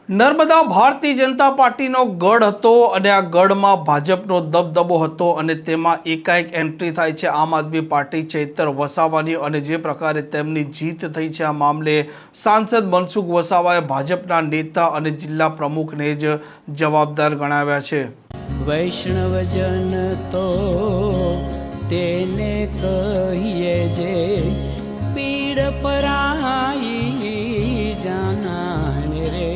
નર્મદા ભારતીય જનતા પાર્ટીનો ગઢ હતો અને આ ગઢમાં ભાજપનો દબદબો હતો અને તેમાં એકાએક એન્ટ્રી થાય છે આમ આદમી પાર્ટી ચૈતર વસાવાની અને જે પ્રકારે તેમની જીત થઈ છે આ મામલે સાંસદ મનસુખ વસાવાએ ભાજપના નેતા અને જિલ્લા પ્રમુખને જ જવાબદાર ગણાવ્યા છે। વૈષ્ણવજન તો તેને કહીએ જે પીડ પરાઈ જાનાને રે।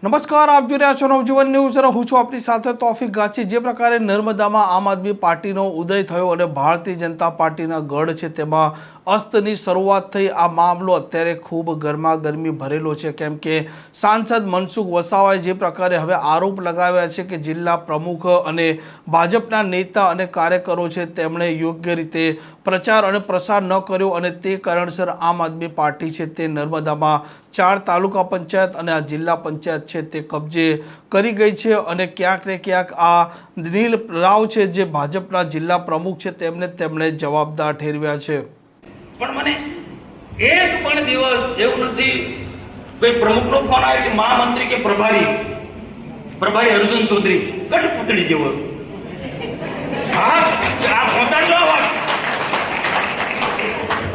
નમસ્કાર, આપ જોઈ રહ્યા છો નવજીવન ન્યૂઝ। હું છું આપની સાથે તોફિક ગાછી। જે પ્રકારે નર્મદામાં આમ આદમી પાર્ટીનો ઉદય થયો અને ભારતીય જનતા પાર્ટીના ગઢ છે તેમાં અસ્તની શરૂઆત થઈ, આ મામલો અત્યારે ખૂબ ગરમાગરમી ભરેલો છે, કેમ કે સાંસદ મનસુખ વસાવાએ જે પ્રકારે હવે આરોપ લગાવ્યા છે કે જિલ્લા પ્રમુખ અને ભાજપના નેતા અને કાર્યકરો છે તેમણે યોગ્ય રીતે પ્રચાર અને પ્રસાર ન કર્યો અને તે કારણસર આમ આદમી પાર્ટી છે તે નર્મદામાં 4 તાલુકા પંચાયત અને આ જિલ્લા પંચાયત છે તે કબજે કરી ગઈ છે અને ક્યાંક ને ક્યાંક આ નીલ રાવ છે જે ભાજપના જિલ્લા પ્રમુખ છે તેમણે જવાબદાર ઠેરવ્યા છે। પણ મને એક પણ દિવસ એવું નથી કોઈ પ્રમુખનો ફોન આવ્યો કે મહામંત્રી કે પ્રભારી અર્જુન ચૌધરી કઠપુતળી જેવો, હા આ પહોંચાડજો આ વાત,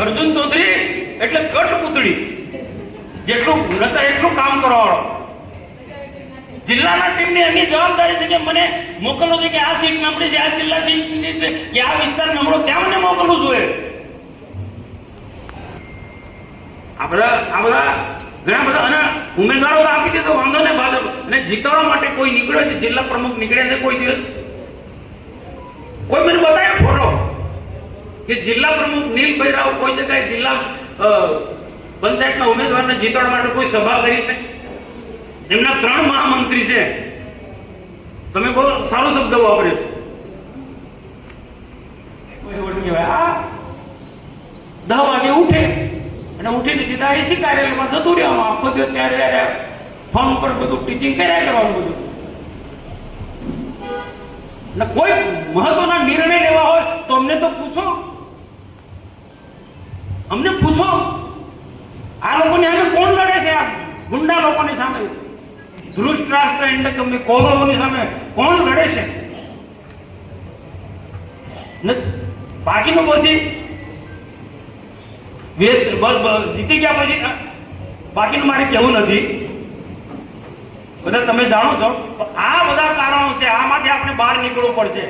અર્જુન ચૌધરી એટલે કઠપુતળી, જેટલું નતા એટલું કામ કરવાવાળો। જિલ્લાના ટીમની એની જવાબદારી છે કે મને મોકલવું છે કે આ સીટ નબળી છે, આ જિલ્લા સીટની છે કે આ વિસ્તાર નબળો, ત્યાં મને મોકલવું જોઈએ। આ બધા ઘણા બધા અને ઉમેદવારો આપી દે તો વાંધો ને, ભાજપ અને જીતવા માટે કોઈ નીકળ્યો છે, જિલ્લા પ્રમુખ નીકળે છે કોઈ દિવસ? કોઈ મને બતાવે ફોટો કે જિલ્લા પ્રમુખ નીલભાઈ રાવ કોઈ જગ્યાએ જિલ્લા પંચાયતના ઉમેદવારને જીતવા માટે કોઈ સભા કરી છે? એમના 3 મહામંત્રી છે, તમે બહુ સારો શબ્દ વાપર્યો, કોઈ ઓળખી હોય આ 10 વાગે ઉઠે અને ઉઠીને સીધા એસી કાર્યાલયમાં જતું રહેવાનું, આખો દિવસ ત્યારે ફોન ઉપર બધું ટીચિંગ કર્યા કરવાનું બધું, ને કોઈ મહત્વના નિર્ણય લેવા હોય તો અમને તો પૂછો, અમને પૂછો આ લોકોની સામે કોણ લડે છે? આ ગુંડા લોકોની સામે, ધૃષ્ટરાષ્ટ્ર એન્ડ કંપની કોલોની સામે કોણ લડે છે? બાકીનું પછી જીતી ગયા પછી બાકીનું મારે કહેવું નથી, બધા તમે જાણો છો। આ બધા કારણો છે, આમાંથી આપણે બહાર નીકળવું પડશે।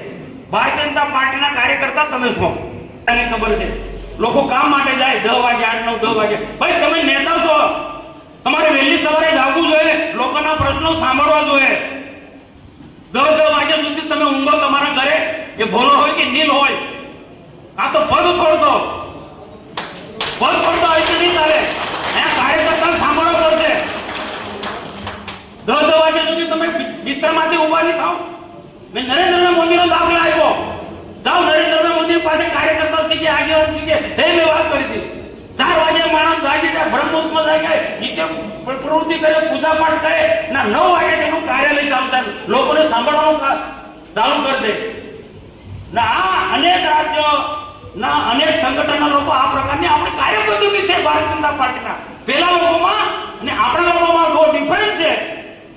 ભારતીય જનતા પાર્ટીના કાર્યકર્તા તમે છો, એને ખબર છે, લોકો કામ માટે જાય 10 વાગે 8, 9, 10 વાગે, ભાઈ તમે નેતા છો, તમારે વહેલી સવારે જાગવું જોઈએ, લોકોના પ્રશ્નો સાંભળવા જોઈએ। 10 વાગ્યા સુધી તમે ઊંઘો તમારા ઘરે, એ ભોલો હોય કે નીલ હોય, આ તો પગ છોડતો હોય તો નહીં ચાલે, અહીંયા કાર્યકર્તા સાંભળવો પડશે। 10 વાગ્યા સુધી તમે બિસ્તરમાંથી ઉભા નહીં થાવ। મેં નરેન્દ્ર મોદીનો દાખલો આપ્યો, જાઓ નરેન્દ્ર મોદી પાસે કાર્યકર્તા શીખે, આગેવાન શીખે, મેં વાત કરી હતી। 4 વાગ્યા માણસ જાગી જાય, બ્રહ્મોત્સવ જાય, નિત્ય પ્રવૃત્તિ કરે, પૂજા પાઠ કરે, ના 9 વાગે તેનું કાર્યાલય ચાલુ થાય, લોકોને સાંભળવાનું ચાલુ કરી દે। ના આ અનેક રાજ્યો ના અનેક સંગઠનના લોકો આ પ્રકારની આપણી કાર્યપદ્ધતિ છે ભારતીય જનતા પાર્ટીના, પેલા લોકોમાં અને આપણા લોકોમાં બહુ ડિફરન્સ છે।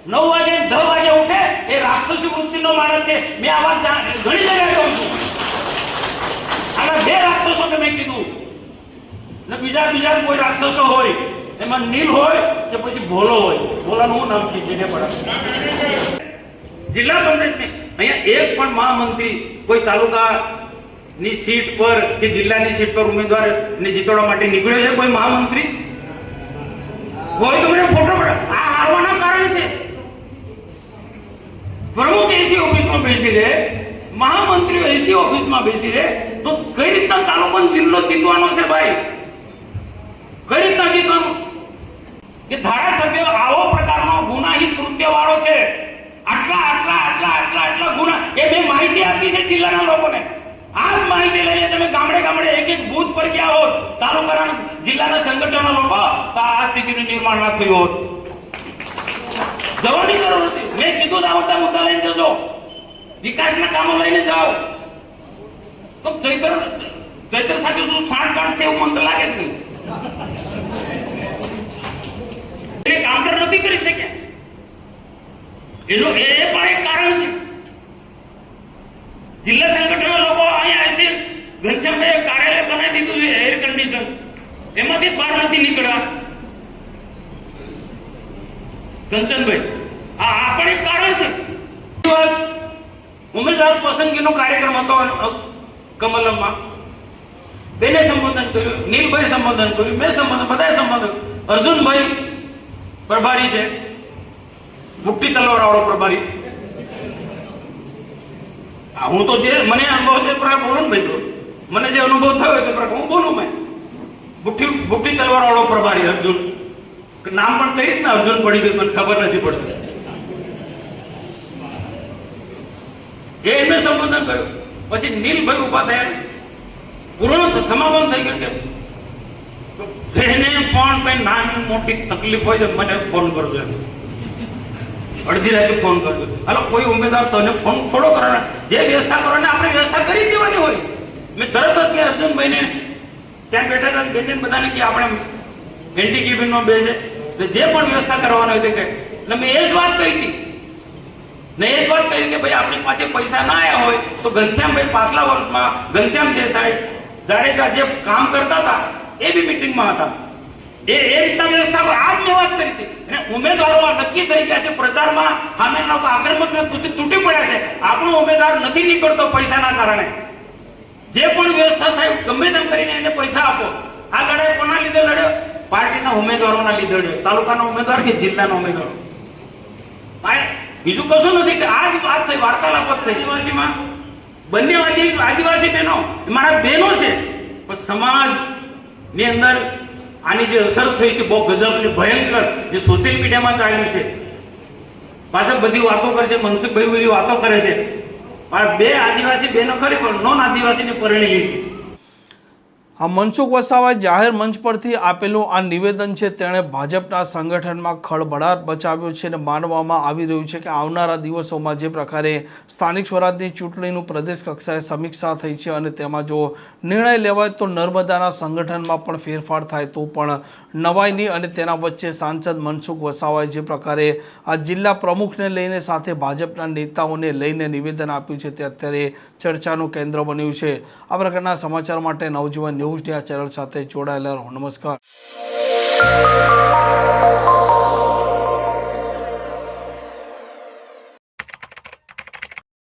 9 વાગે 10 વાગે ઉઠે એ રાક્ષસી વૃત્તિનો માણસ છે। મેં આ વાત ઘણી જગ્યાએ કહું છું, આના 2 રાક્ષસો મેં કીધું ને બીજા કોઈ રાક્ષસો હોય, એમાં નીલ હોય કે પછી ભોલો હોય, ભોલાનું નામ છે જેને પણ જિલ્લા પંચાયતની અહીંયા એક પણ મહામંત્રી કોઈ તાલુકા ની સીટ પર કે જિલ્લાની સીટ પર ઉમેદવાર ને જીતવા માટે નીકળ્યો છે કોઈ મહામંત્રી? હોય તો મને ફોટો પડે। આ હારવાના કારણ છે, પ્રમુખ એસી ઓફિસમાં બેસી રહે, મહામંત્રીઓ એસી ઓફિસમાં બેસી રહે, તો કઈ રીતના તાલુકો જિલ્લો જીતવાનો છે ભાઈ? કઈ રીતના જીતવાનું? કે ધારાસભ્ય આવો પ્રકારનો ગુનાહિત કૃત્ય વાળો છે, આટલા ગુના, એ મેં માહિતી આપી છે જિલ્લાના લોકોને। આ જ માહિતી લઈને તમે ગામડે એક બૂથ પર ગયા હોત, તાલુકાના જિલ્લાના સંગઠનના લોકો, તો આ સ્થિતિનું નિર્માણ ના થયું હોત। જવાની જરૂર નથી, મેં કીધું આવતા મુદ્દા લઈને જજો, વિકાસના કામો લઈને જાઓ। તો ચૈતર સાથે શું સાંઠગાંઠ છે એવું મને લાગે જ નહીં। એ કાઉન્ટર નથી કરી શક્યા. એનું એ પણ એક કારણ છે. જિલ્લા સંગઠનના લોકો અહીંયા છે, ઘનશ્યામભાઈએ કાર્યાલય બનાવી દીધું છે એર કન્ડિશન, એમાંથી બહાર નથી નીકળવા. કંચનભાઈ, આ પણ એક કારણ છે. ઉમેદવાર પસંદગીનો કાર્યક્રમ હતો કમલમમાં, બેને સંબોધન કર્યું, નીલભાઈ સંબોધન કર્યું, મેં સંબોધન, બધાએ સંબોધન. અર્જુનભાઈ પ્રભારી છે, મુક્તિ તલવારવાળો પ્રભારી. હું તો જે મને અનુભવ છે પ્રકાર બોલું ને ભાઈ, મને જે અનુભવ થયો તે પ્રકાર હું બોલું. મેં મુક્તિ તલવારવાળો પ્રભારી અર્જુન, નામ પણ કઈ રીતના અર્જુન પડી ગયું મને ખબર નથી પડતી. એમને સંબોધન કર્યું. પછી નીલભાઈ ઉભા થયા, પૂર્ણ સમાપન થઈ ગયું કે જેને પણ કઈ નાની મોટી તકલીફ હોય તો મને ફોન કરજો. અડધી રાતે ફોન કરજો. હાલો કોઈ ઉમેદવાર તને ફોન થોડો કરવાનો, જે વ્યવસ્થા કરવાની આપણે વ્યવસ્થા કરી દેવાની હોય. મેં તરત જ મેં અર્જુનભાઈને ત્યાં બેઠા હતા બેને બધાને કે આપણે એન્ટી કેબિનનો બે છે, જે પણ વ્યવસ્થા કરવાની હોય તે કહે. એટલે મેં એ જ વાત કહી હતી ને એ જ વાત કહી કે ભાઈ આપણી પાસે પૈસા ના આવ્યા હોય તો ઘનશ્યામભાઈ પાછલા વર્ષમાં ઘનશ્યામ દેસાઈ જાડેજા જે કામ કરતા હતા એ બી મિટિંગમાં હતા. એ રીતના વ્યવસ્થા આ જ મેં વાત કરી હતી. અને ઉમેદવારો નક્કી થઈ ગયા છે પ્રચારમાં, સામેના આક્રમક તૂટી પડ્યા છે. આપણો ઉમેદવાર નથી નીકળતો પૈસાના કારણે. જે પણ વ્યવસ્થા થાય ગમે તેમ કરીને એને પૈસા આપો. આ લડાઈ કોના લીધે લડ્યો? પાર્ટીના ઉમેદવારોના લીધે લડ્યો. તાલુકાના ઉમેદવાર કે જિલ્લાના ઉમેદવારો. બીજું કશું નથી કે આ જ વાત થઈ, વાર્તાલાપ થઈ. આદિવાસીમાં બંને આદિવાસી બહેનો મારા બહેનો છે, પણ સમાજની અંદર આની જે અસર થઈ છે બહુ ગજબની ભયંકર, જે સોશિયલ મીડિયામાં ચાલ્યું છે. પાછળ બધી વાતો કરે છે, મનસુખભાઈ બધી વાતો કરે છે. પણ બે આદિવાસી બહેનો ખરી પણ નોન આદિવાસીને પરણેલી છે. આ મનસુખ વસાવાએ જાહેર મંચ પરથી આપેલું આ નિવેદન છે તેણે ભાજપના સંગઠનમાં ખળભળાટ મચાવ્યો છે અને માનવામાં આવી રહ્યું છે કે આવનારા દિવસોમાં જે પ્રકારે સ્થાનિક સ્વરાજની ચૂંટણીનું પ્રદેશ કક્ષાએ સમીક્ષા થઈ છે અને તેમાં જો નિર્ણય લેવાય તો નર્મદાના સંગઠનમાં પણ ફેરફાર થાય તો પણ નવાઈની. અને તેના વચ્ચે સાંસદ મનસુખ વસાવાએ જે પ્રકારે આ જિલ્લા પ્રમુખને લઈને સાથે ભાજપના નેતાઓને લઈને નિવેદન આપ્યું છે તે અત્યારે ચર્ચાનું કેન્દ્ર બન્યું છે. આ પ્રકારના સમાચાર માટે નવજીવન ન્યૂઝ ચેનલ સાથે જોડાયેલા રહો. નમસ્કાર.